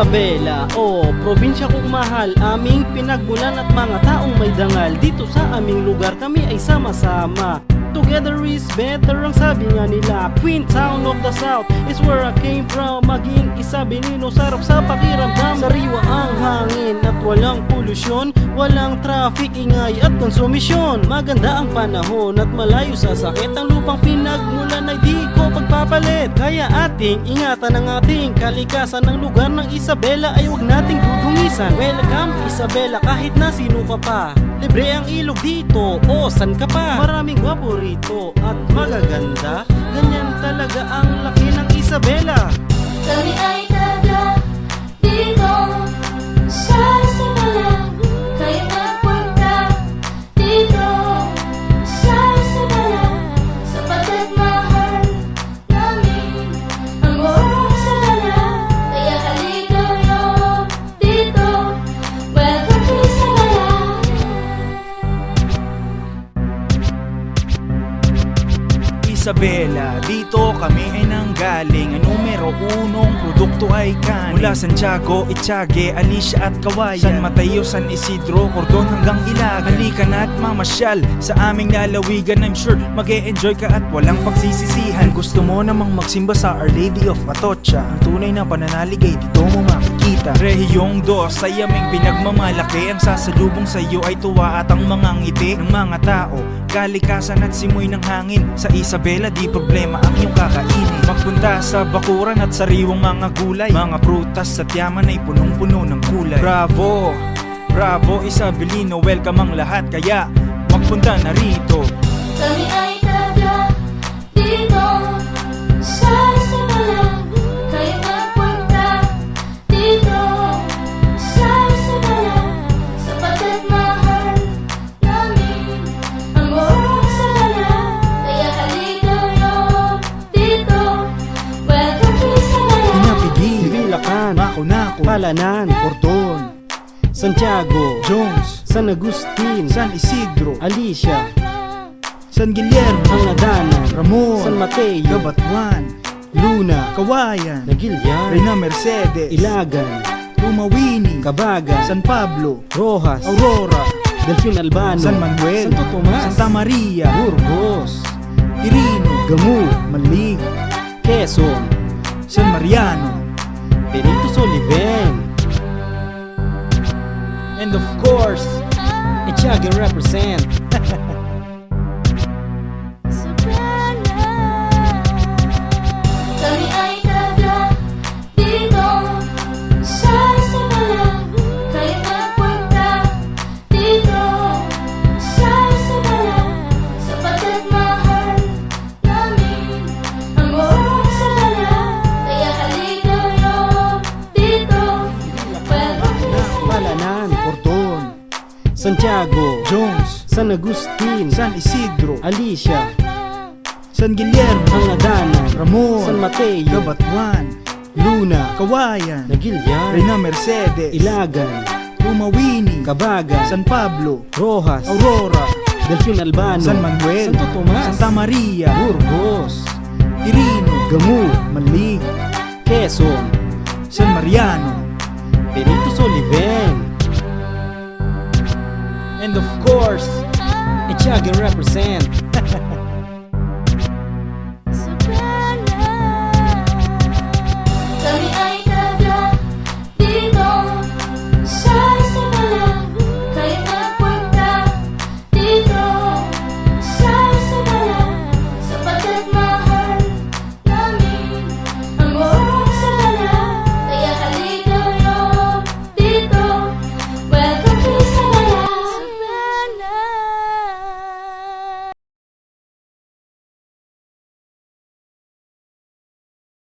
Isabela, probinsya kong mahal, aming pinagmulan at mga taong may dangal. Dito sa aming lugar kami ay sama-sama. Together is better ang sabi nga nila. Queen Town of the South is where I came from. Maging Isabelino, sarap sa pakiramdam. Sariwa ang hangin at walang polusyon, walang traffic, ingay at konsumisyon. Maganda ang panahon at malayo sa sakit. Ang lupang pinagmulan ay di ko pagpapalit. Kaya ating ingatan ang ating kalikasan. Ang lugar ng Isabela ay huwag nating dudungisan. Welcome Isabela kahit na sino ka pa. Libre ang ilog dito, san ka pa? Maraming gwapo rito at magaganda. Ganyan talaga ang laki ng Isabela. Kami ay taga dito sa Isabela. Kayo nagpunta dito sa Isabela. Sapagkat mahal namin ang buong Isabela. Kaya halika kayo dito. Welcome to Isabela. Isabela, dito kami ay nanggaling. Ang numero unong produkto ay kanin. Mula Santiago, Itiague, Alicia at Kawayan, San Mateo, San Isidro, Cordon hanggang Ilagan. Halika na at mamasyal sa aming lalawigan. I'm sure mag-e-enjoy ka at walang pagsisisihan. Gusto mo namang magsimba sa Our Lady of Atocha, ang tunay na pananalig ay dito mo makikita. Rehiyong 2 ay aming pinagmamalaki. Ang sasalubong sa iyo ay tuwa at ang mga ngiti ng mga tao. Kalikasan at simoy ng hangin. Sa Isabela di problema ang iyong kakainin. Magpunta sa bakuran at sariwang mga gulay. Mga prutas at yaman ay punong-puno ng kulay. Bravo! Bravo Isabelino, welcome ang lahat. Kaya magpunta na rito. Kami ay taga dito sa Isabela. Kayo nagpunta dito sa Isabela. Sapagkat mahal namin ang buong Isabela. Kaya halika kayo dito. Welcome to Isabela. Pinapigi, Bilacan, Makunako, Palanan, Cordon, Santiago, Jones, San Agustin, San Isidro, Alicia, San Guillermo, Angadanan, Ramon, San Mateo, Cabatuan, Luna, Kawayan, Nagilian, Reina Mercedes, Ilagan, Tumawini, Cabaga, San Pablo, Rojas, Aurora, Delfin Albano, San Manuel, Santo Tomas, Santa Maria, Burgos, Quirino, Gamu, Malig, Quezon, San Mariano, Perito Soliven, and of course, Itiague represent. Kami ay taga dito sa Isabela. Kayo nagpunta dito sa Isabela. Sapagkat mahal namin ang buong Isabela. Kaya halika kayo dito. Welcome to Isabela. Palanan, Cordon, Santiago, Jones, San Agustin, San Isidro, Alicia, San Guillermo, Angadanan, Ramon, San Mateo, Cabatuan, Luna, Kawayan, Nagilian, Reina Mercedes, Ilagan, Tumawini, Cabaga, San Pablo, Rojas, Aurora, Delfin Albano, San Manuel, Santo Tomas, Santa Maria, Burgos, Quirino, Gamu, Malig, Quezon, San Mariano, Perito Soliven, and of course, Itiague represent.